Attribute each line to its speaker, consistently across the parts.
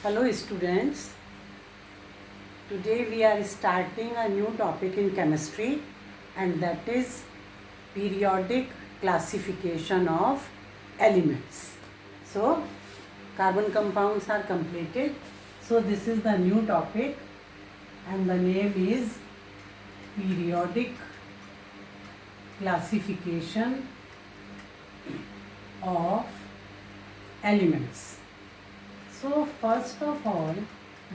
Speaker 1: Hello students, today we are starting a new topic in chemistry and that is periodic classification of elements. So carbon compounds are completed. So this is the new topic and the name is periodic classification of elements. So first of all,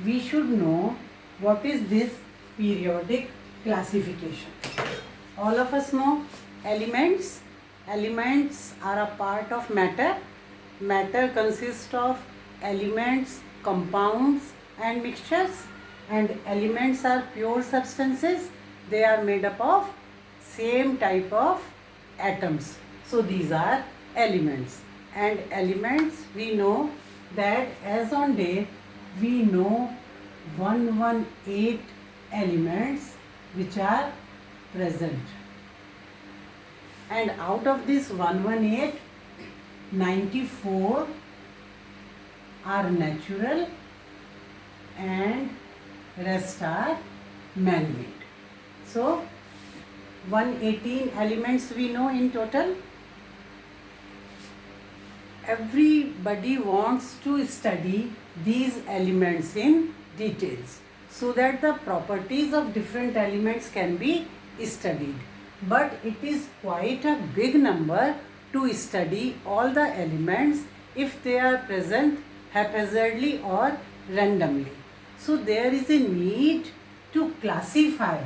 Speaker 1: we should know what is this periodic classification. All of us know elements. Elements are a part of matter. Matter consists of elements, compounds and mixtures, and elements are pure substances. They are made up of same type of atoms. So these are elements, and elements we know that as on date we know 118 elements which are present, and out of this 118, 94 are natural and rest are man-made. So 118 elements we know in total. Everybody wants to study these elements in details so that the properties of different elements can be studied. But it is quite a big number to study all the elements if they are present haphazardly or randomly. So there is a need to classify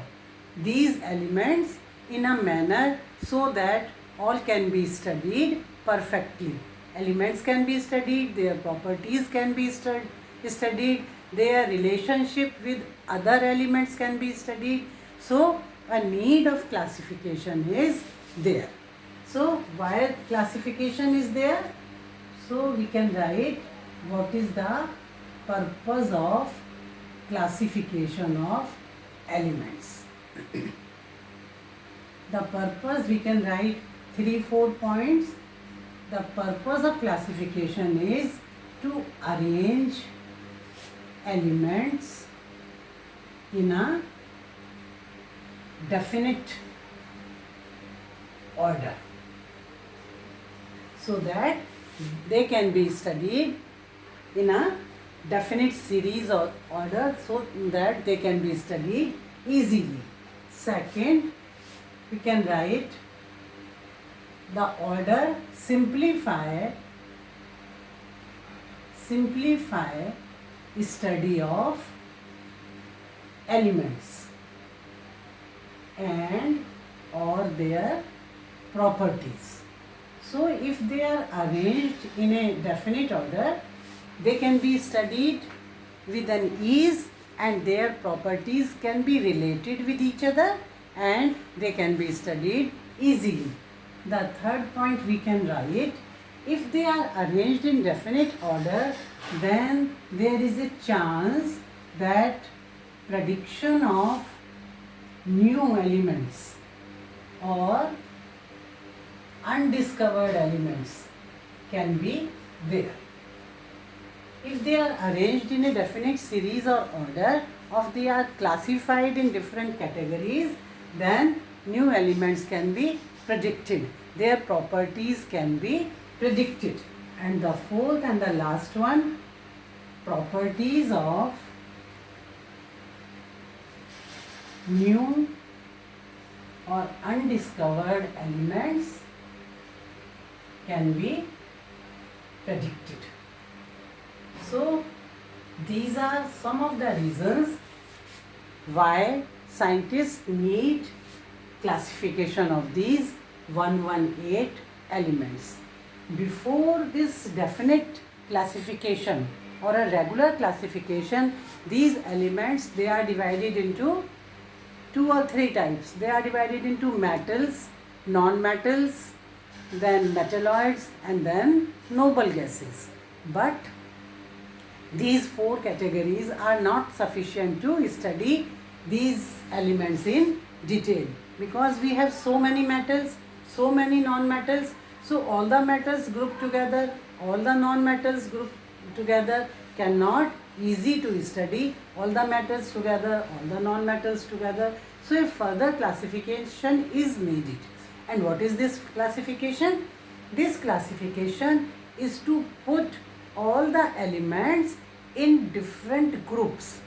Speaker 1: these elements in a manner so that all can be studied perfectly. Elements can be studied, their properties can be studied, their relationship with other elements can be studied. So a need of classification is there. So why classification is there? So we can write what is the purpose of classification of elements. The purpose we can write 3-4 points. The purpose of classification is to arrange elements in a definite order so that they can be studied in a definite series or order so that they can be studied easily. Second, we can write the order simplify study of elements and or their properties. So if they are arranged in a definite order, they can be studied with an ease and their properties can be related with each other and they can be studied easily. The third point we can write, if they are arranged in definite order, then there is a chance that prediction of new elements or undiscovered elements can be there. If they are arranged in a definite series or order, or they are classified in different categories, then new elements can be predicted. Their properties can be predicted. And the fourth and the last one, properties of new or undiscovered elements can be predicted. So these are some of the reasons why scientists need classification of these 118 elements. Before this definite classification or a regular classification, these elements, they are divided into 2 or 3 types. They are divided into metals, non-metals, then metalloids and then noble gases. But these 4 categories are not sufficient to study these elements in detail because we have so many metals, so many non-metals. So all the metals grouped together, all the non-metals grouped together, cannot easy to study all the metals together, all the non-metals together. So a further classification is needed. And what is this classification? This classification is to put all the elements in different groups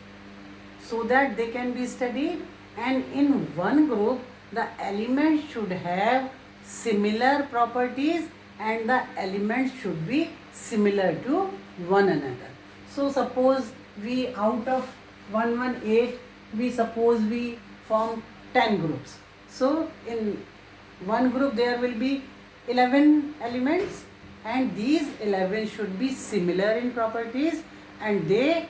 Speaker 1: so that they can be studied, and in one group the elements should have similar properties and the elements should be similar to one another. So suppose we out of 118 we suppose we form 10 groups. So in one group there will be 11 elements and these 11 should be similar in properties and they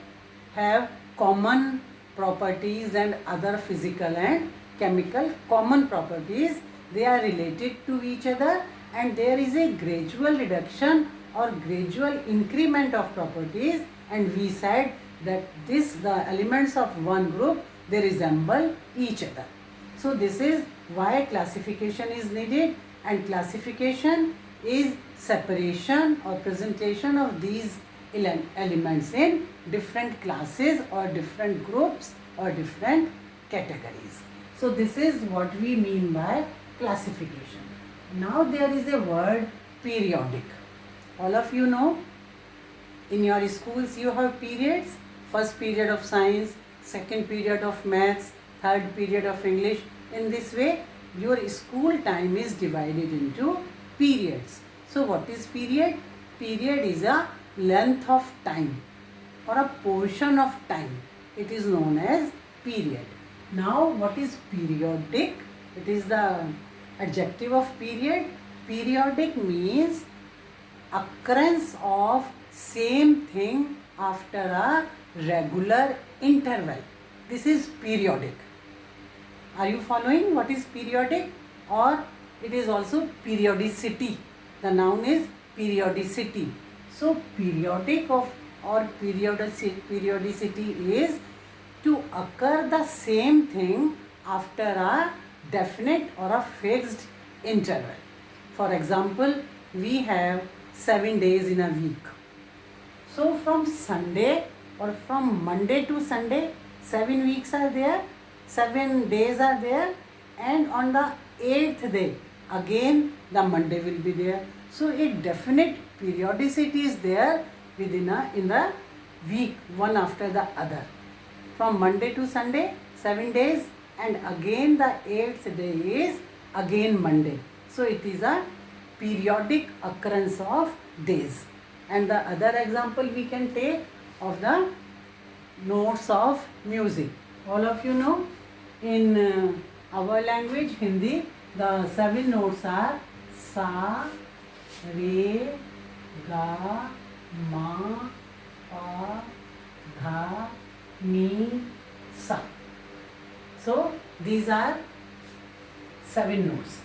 Speaker 1: have common properties and other physical and chemical common properties. They are related to each other and there is a gradual reduction or gradual increment of properties, and we said that the elements of one group, they resemble each other. So this is why classification is needed, and classification is separation or presentation of these elements in different classes or different groups or different categories. So this is what we mean by classification. Now there is a word periodic. All of you know in your schools you have periods. First period of science, second period of maths, third period of English. In this way your school time is divided into periods. So what is period? Period is a length of time or a portion of time. It is known as period. Now what is periodic? It is the adjective of period. Periodic means occurrence of same thing after a regular interval. This is periodic. Are you following what is periodic? Or it is also periodicity. The noun is periodicity. So periodic or periodicity is to occur the same thing after a definite or a fixed interval. For example, we have 7 days in a week. So from Sunday or from Monday to Sunday, 7 weeks are there, 7 days are there, and on the 8th day again the Monday will be there. So a definite periodicity is there in the week, one after the other. From Monday to Sunday, 7 days, and again the 8th day is again Monday. So it is a periodic occurrence of days. And the other example we can take of the notes of music. All of you know in our language Hindi, the 7 notes are sa, re, ga, ma, pa, dha, ni, sa. So these are 7 notes.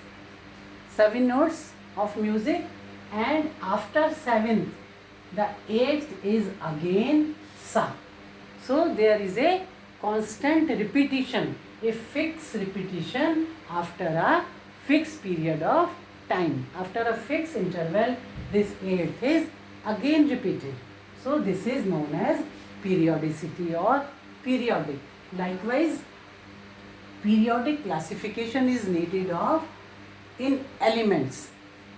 Speaker 1: 7 notes of music, and after 7th, the 8th is again sa. So there is a constant repetition, a fixed repetition after a fixed period of time. After a fixed interval, this 8th is again repeated. So this is known as periodicity or periodic. Likewise, periodic classification is needed of in elements.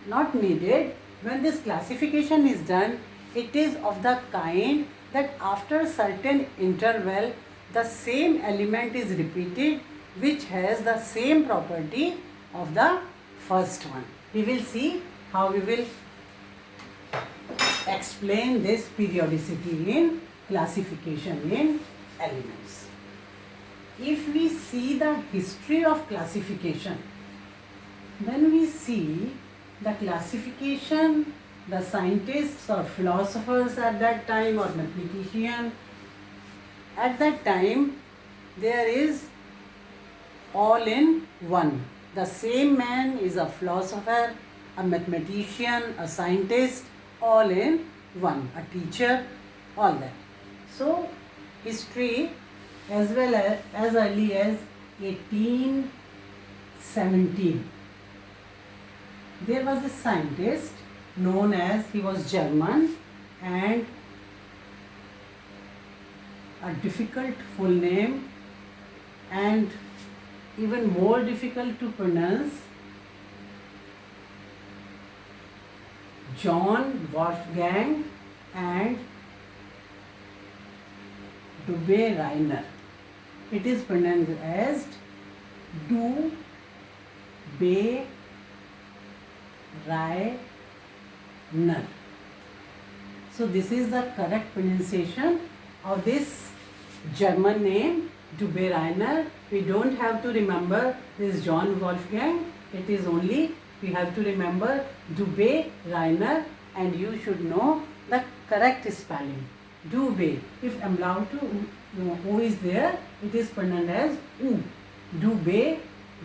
Speaker 1: Not needed. When this classification is done, it is of the kind that after certain interval, the same element is repeated which has the same property of the first one. We will see how we will explain this periodicity in classification in elements. If we see the history of classification, then we see the classification, the scientists or philosophers at that time or mathematician, at that time there is all in one. The same man is a philosopher, a mathematician, a scientist, all in one, a teacher, all that. So history as well as early as 1817, there was a scientist known as, he was German, and a difficult full name and even more difficult to pronounce, John Wolfgang and Dubé Reiner. It is pronounced as Dubé Reiner. So this is the correct pronunciation of this German name, Dubé Reiner. We don't have to remember this John Wolfgang. It is only we have to remember Dubé Reiner, and you should know the correct spelling. Dubé. If umlaut U is there, it is pronounced as U. Dubé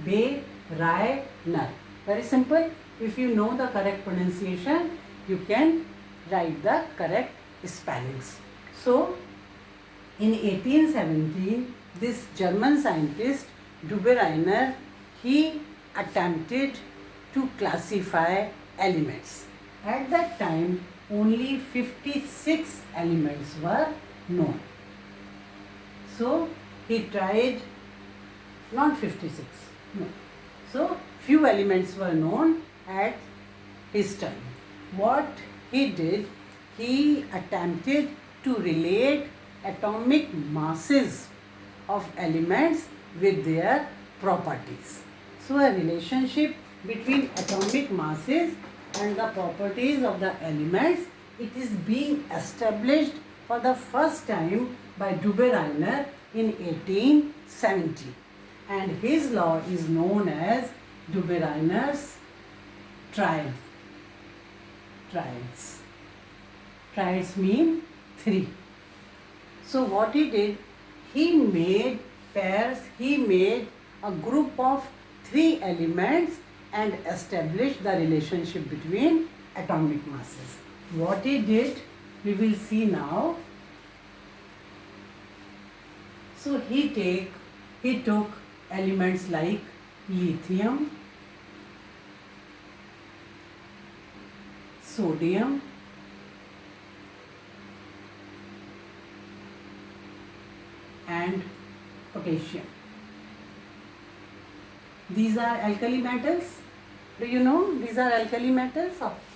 Speaker 1: Reiner. Very simple. If you know the correct pronunciation, you can write the correct spellings. So, in 1817, this German scientist Dubé Reiner, he attempted to classify elements. At that time, only 56 elements were known. So, he tried, not 56, no. So, few elements were known at his time. What he did, he attempted to relate atomic masses of elements with their properties. So a relationship between atomic masses and the properties of the elements, it is being established for the first time by Dubé Reiner in 1870. And his law is known as Dubé Reiner's triad. Triads. Triads mean three. So what he did, he made pairs, he made a group of three elements and established the relationship between atomic masses. What he did, we will see now. So he took elements like lithium, sodium, and potassium. These are alkali metals. Do you know these are alkali metals?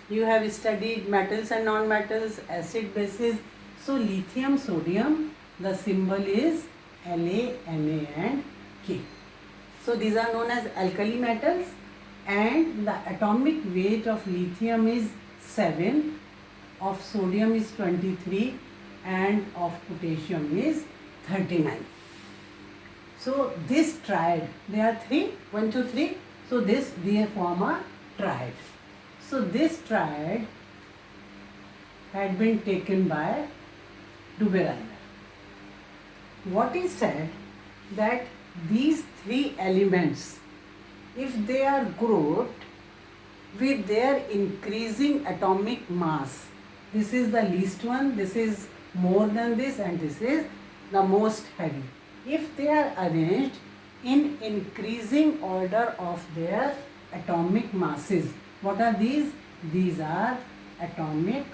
Speaker 1: You have studied metals and non-metals, acid, bases. So lithium, sodium, the symbol is La, Na and K. So these are known as alkali metals, and the atomic weight of lithium is 7, of sodium is 23, and of potassium is 39. So this triad, there are three, 1, 2, 3. So they form a triad. So this triad had been taken by Dubé Reiner. What he said, that these three elements, if they are grouped with their increasing atomic mass, this is the least one, this is more than this, and this is the most heavy. If they are arranged in increasing order of their atomic masses, what are these? These are atomic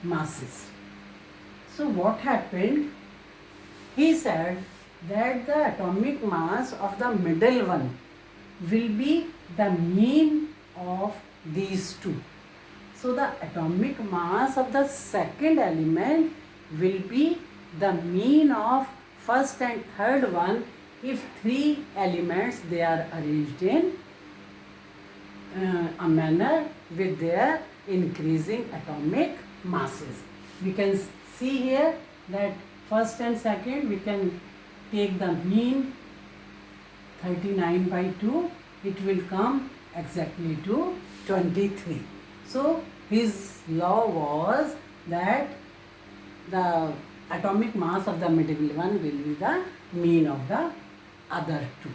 Speaker 1: masses. So what happened? He said that the atomic mass of the middle one will be the mean of these two. So the atomic mass of the second element will be the mean of first and third one if three elements they are arranged in a manner with their increasing atomic masses. We can see here that first and second, we can take the mean 39 by 2, it will come exactly to 23. So his law was that the atomic mass of the middle one will be the mean of the other two.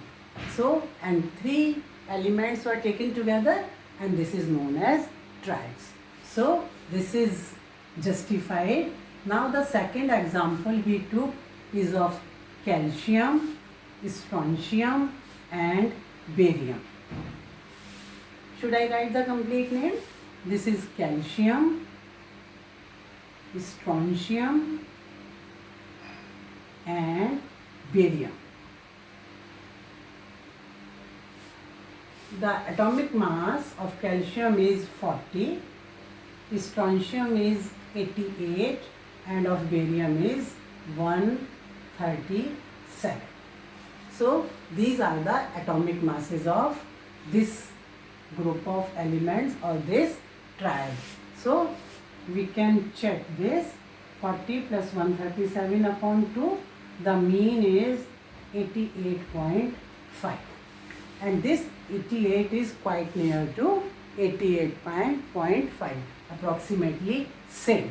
Speaker 1: So, and three elements were taken together, and this is known as triads. So this is justified. Now the second example he took is of calcium, strontium and barium. Should I write the complete name? This is calcium, strontium and barium. The atomic mass of calcium is 40, strontium is 88, and of barium is 137. So these are the atomic masses of this group of elements or this triad. So we can check this. 40 plus 137 upon 2, the mean is 88.5, and this 88 is quite near to 88.5, approximately same.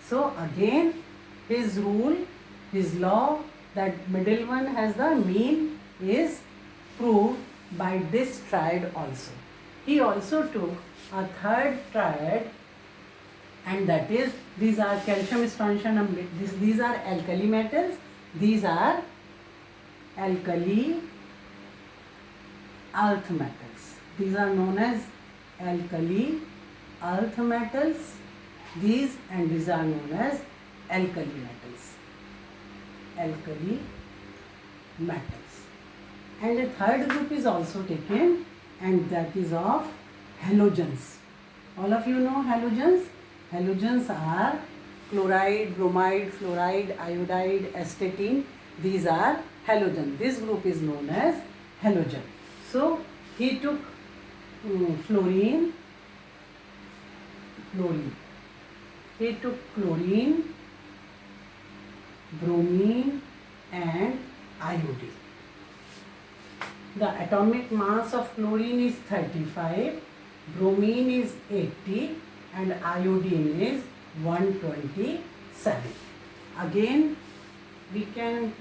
Speaker 1: So again his rule, his law that middle one has the mean is proved by this triad also. He also took a third triad, and that is, these are calcium, strontium, and these are alkali metals. These are alkali earth metals. These are known as alkali earth metals. These and these are known as alkali metals. Alkali metals. And a third group is also taken, and that is of halogens. All of you know halogens? Halogens are chloride, bromide, fluoride, iodide, astatine. These are halogen. This group is known as halogen. So he took fluorine. He took chlorine, bromine, and iodine. The atomic mass of chlorine is 35, bromine is 80, and iodine is 127. Again, we can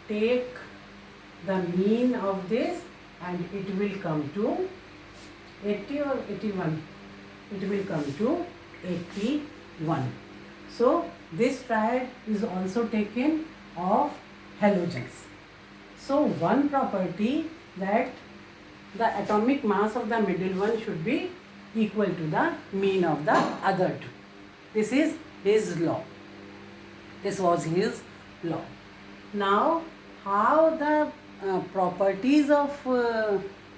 Speaker 1: take the mean of this and it will come to 80 or 81. It will come to 81. So this triad is also taken of halogens. So one property that the atomic mass of the middle one should be equal to the mean of the other two. This is his law. This was his law. Now, how the properties of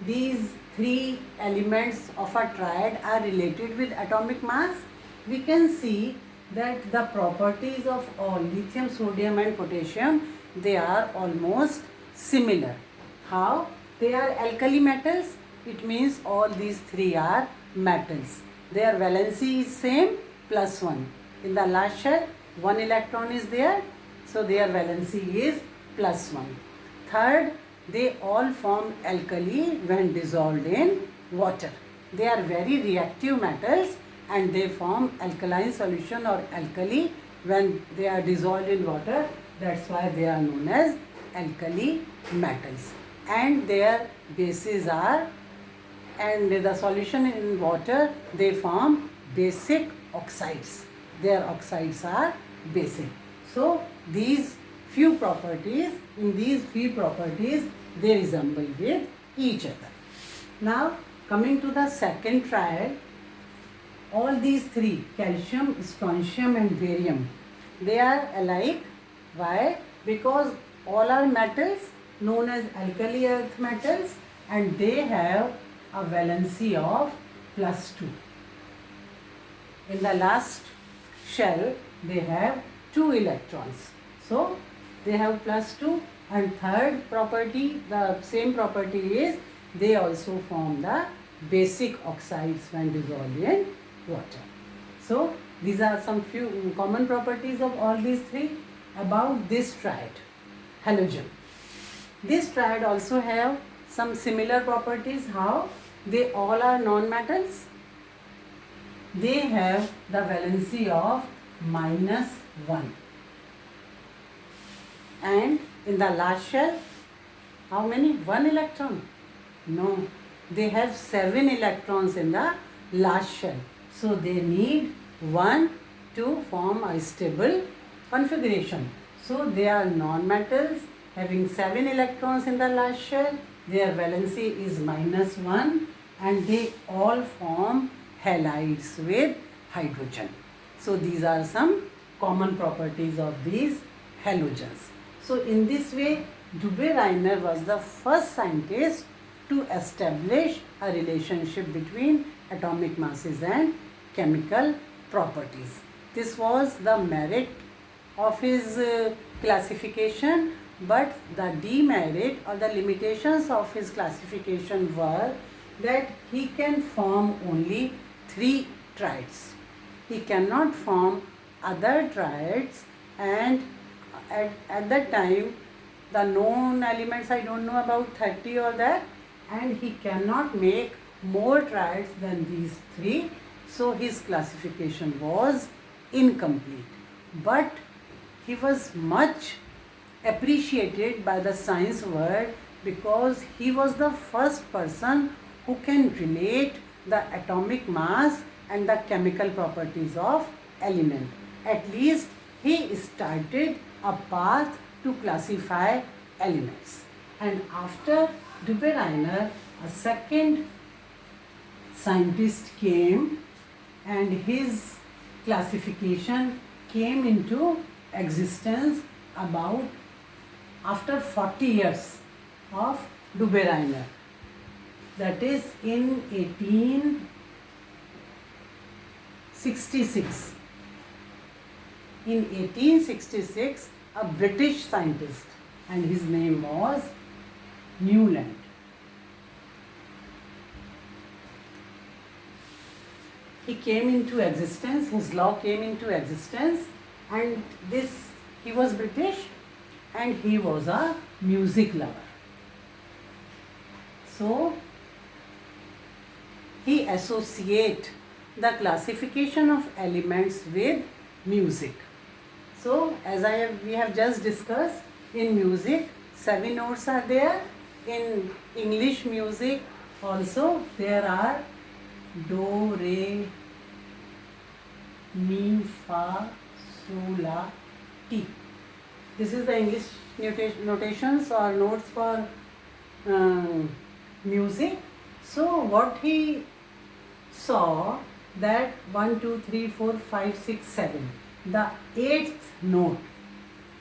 Speaker 1: these three elements of a triad are related with atomic mass? We can see that the properties of all lithium, sodium and potassium, they are almost similar. How? They are alkali metals. It means all these three are metals. Their valency is same, +1. In the last shell, 1 electron is there, so their valency is +1. Third, they all form alkali when dissolved in water. They are very reactive metals and they form alkaline solution or alkali when they are dissolved in water. That's why they are known as alkali metals. And their bases are, and the solution in water, they form basic oxides. Their oxides are basic. So these few properties, in these few properties, they resemble with each other. Now coming to the second triad, all these three, calcium, strontium and barium, they are alike. Why? Because all are metals known as alkali earth metals and they have a valency of +2. In the last shell, they have 2 electrons. So they have +2. And third property, the same property is they also form the basic oxides when dissolved in water. So these are some few common properties of all these three. About this triad, halogen. This triad also have some similar properties. How? They all are non-metals. They have the valency of -1. And in the last shell, how many? 1 electron? No, they have 7 electrons in the last shell. So they need 1 to form a stable configuration. So they are non-metals having 7 electrons in the last shell. Their valency is -1 and they all form halides with hydrogen. So these are some common properties of these halogens. So in this way, Dubé-Reiner was the first scientist to establish a relationship between atomic masses and chemical properties. This was the merit of his classification, but the demerit or the limitations of his classification were that he can form only 3 triads. He cannot form other triads, and at that time the known elements, I don't know about 30 or that, and he cannot make more triads than these 3. So his classification was incomplete. But he was much appreciated by the science world because he was the first person who can relate the atomic mass and the chemical properties of element. At least he started a path to classify elements. And after Dubé-Reiner, a second scientist came, and his classification came into existence about after 40 years of Dubé-Reiner. That is in 1866. In 1866, a British scientist, and his name was Newland. He came into existence, his law came into existence, and he was British and he was a music lover. So he associate the classification of elements with music. So as we have just discussed, in music 7 notes are there. In English music also there are do, re, mi, fa, sol, la, ti. This is the English notations or notes for music. So what he saw that 1, 2, 3, 4, 5, 6, 7. The 8th note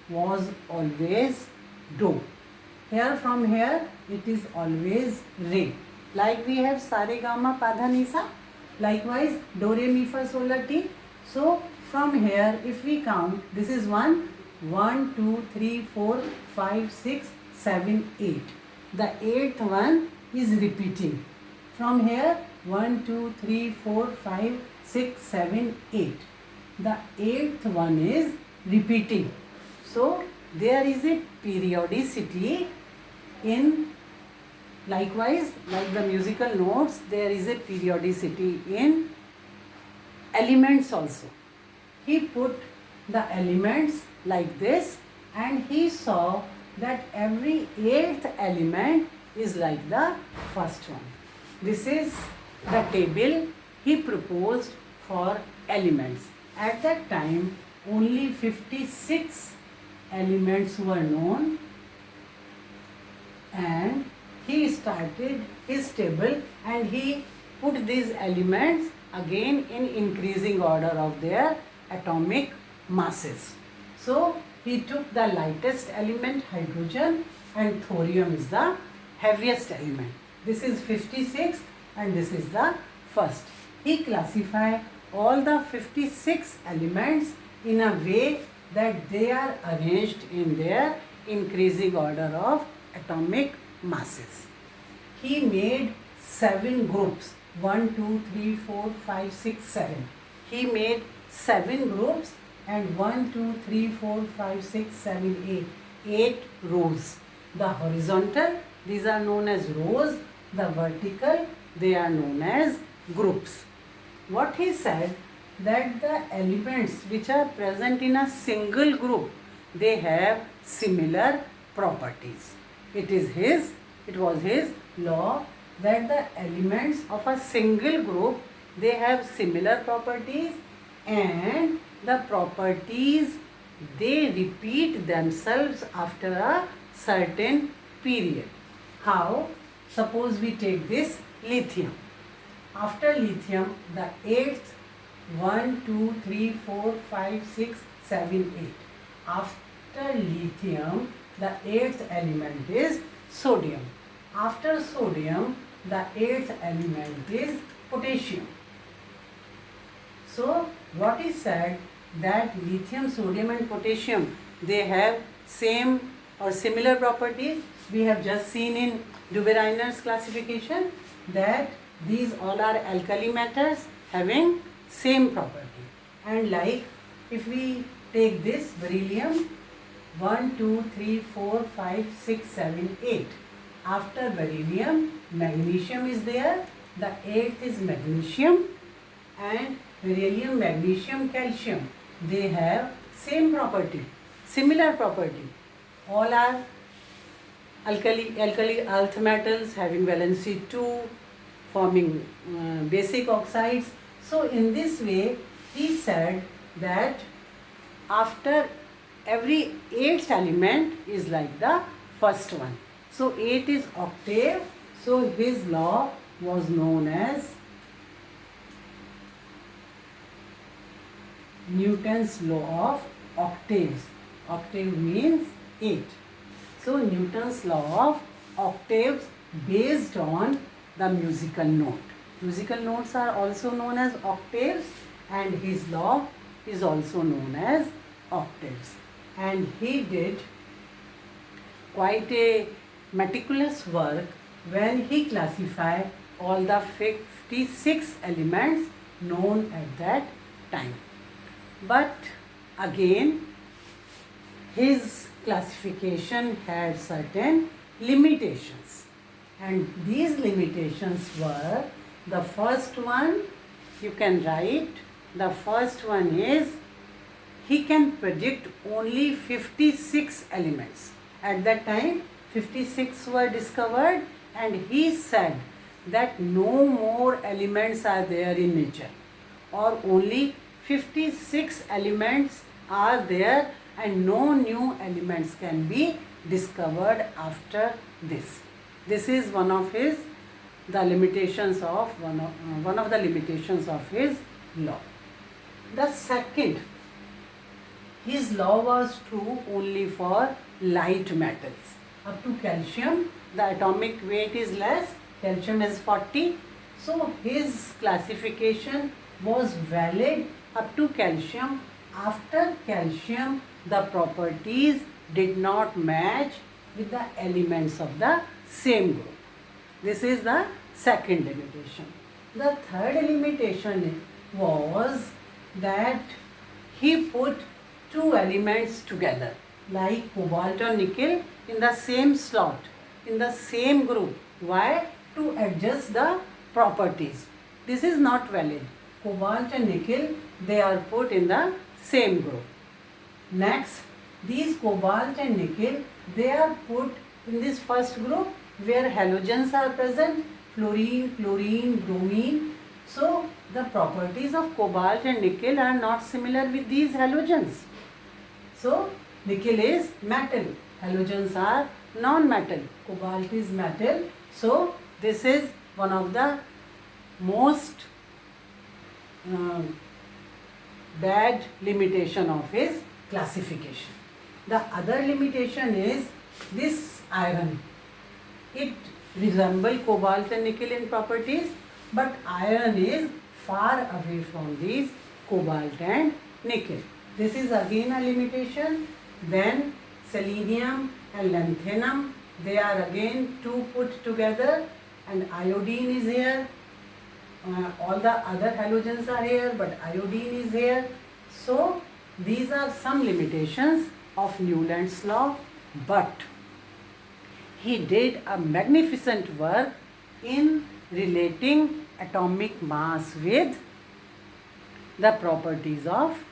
Speaker 1: was always do. Here from here it is always re. Like we have sa re ga ma pa dha ni sa. Likewise do re mi fa sol la ti. So from here if we count, this is 1, 1, 2, 3, 4, 5, 6, 7, 8. The 8th one is repeating. From here 1, 2, 3, 4, 5, 6, 7, 8. The 8th one is repeating. So there is a periodicity in, likewise like the musical notes, there is a periodicity in elements also. He put the elements like this, and he saw that every 8th element is like the first one. This is the table he proposed for elements. At that time only 56 elements were known, and he started his table and he put these elements again in increasing order of their atomic masses. So he took the lightest element, hydrogen, and thorium is the heaviest element. This is 56th and this is the first. He classified all the 56 elements in a way that they are arranged in their increasing order of atomic masses. He made 7 groups, 1, 2, 3, 4, 5, 6, 7. He made 7 groups and 1, 2, 3, 4, 5, 6, 7, 8. 8 rows. The horizontal, these are known as rows. The vertical, they are known as groups. What he said, that the elements which are present in a single group, they have similar properties. It was his law that the elements of a single group, they have similar properties, and the properties, they repeat themselves after a certain period. How? Suppose we take this lithium. After lithium, the 8th, 1, 2, 3, 4, 5, 6, 7, 8. after lithium, the eighth element is sodium. After sodium, the eighth element is potassium. So what is said that lithium, sodium and potassium, they have same or similar properties. We have just seen in Dubé-Reiner's classification that these all are alkali metals having same property. And like if we take this beryllium, 1, 2, 3, 4, 5, 6, 7, 8. After beryllium, magnesium is there. The eighth is magnesium, and beryllium, magnesium, calcium, they have same property, similar property. All are alkali earth metals having valency 2, forming basic oxides. So in this way, he said that after every eighth element is like the first one. So 8 is octave. So his law was known as Newton's law of octaves. Octave means 8. So Newton's law of octaves based on the musical note. Musical notes are also known as octaves, and his law is also known as octaves. And he did quite a meticulous work when he classified all the 56 elements known at that time. But again, his classification had certain limitations, and these limitations were, the first one you can write, the first one is he can predict only 56 elements. At that time 56 were discovered, and he said that no more elements are there in nature, or only 56 elements are there and no new elements can be discovered after this. This is one of his the limitations of one of the limitations of his law. The second, his law was true only for light metals. Up to calcium, the atomic weight is less, calcium is 40. So his classification was valid up to calcium. After calcium, the properties did not match with the elements of the same group. This is the second limitation. The third limitation was that he put two elements together, like cobalt or nickel, in the same slot, in the same group. Why? To adjust the properties. This is not valid. Cobalt and nickel, they are put in the same group. Next, these cobalt and nickel, they are put in this first group where halogens are present, fluorine, chlorine, bromine. So the properties of cobalt and nickel are not similar with these halogens. So nickel is metal, halogens are non-metal, cobalt is metal. So this is one of the most bad limitation of his classification. The other limitation is this iron. It resembles cobalt and nickel in properties, but iron is far away from these cobalt and nickel. This is again a limitation. Then selenium and lanthanum, they are again two put together, and iodine is here. All the other halogens are here, but iodine is here. So these are some limitations of Newland's law, but he did a magnificent work in relating atomic mass with the properties of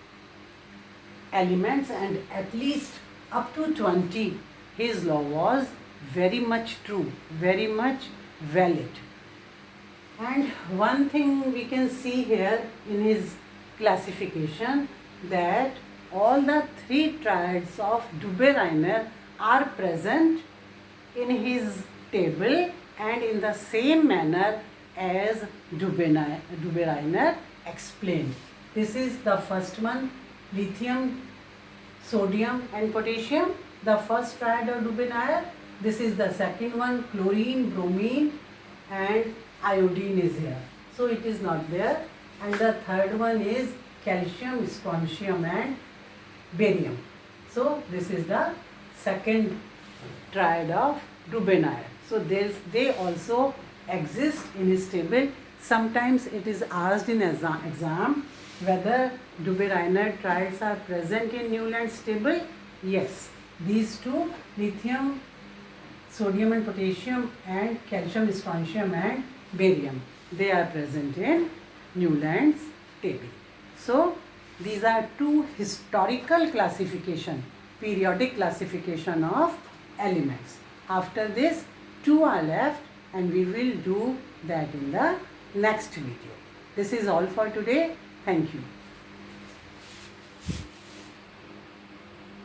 Speaker 1: elements, and at least up to 20 his law was very much true, very much valid. And one thing we can see here in his classification, that all the three triads of Dubé-Reiner are present in his table and in the same manner as Dubé-Reiner explained. This is the first one, lithium, sodium and potassium, the first triad of Dubin-Ayer. This is the second one, chlorine, bromine and iodine is here. So it is not there. And the third one is calcium, strontium and barium. So this is the second triad of Dubin-Ayer. So they also exist in this table. Sometimes it is asked in exam whether Dubin-Ayer triads are present in Newland's table. Yes, these two, lithium, sodium and potassium and calcium, strontium and barium, they are present in Newland's table. So these are two historical classification, periodic classification of elements. After this, two are left and we will do that in the next video. This is all for today. Thank you.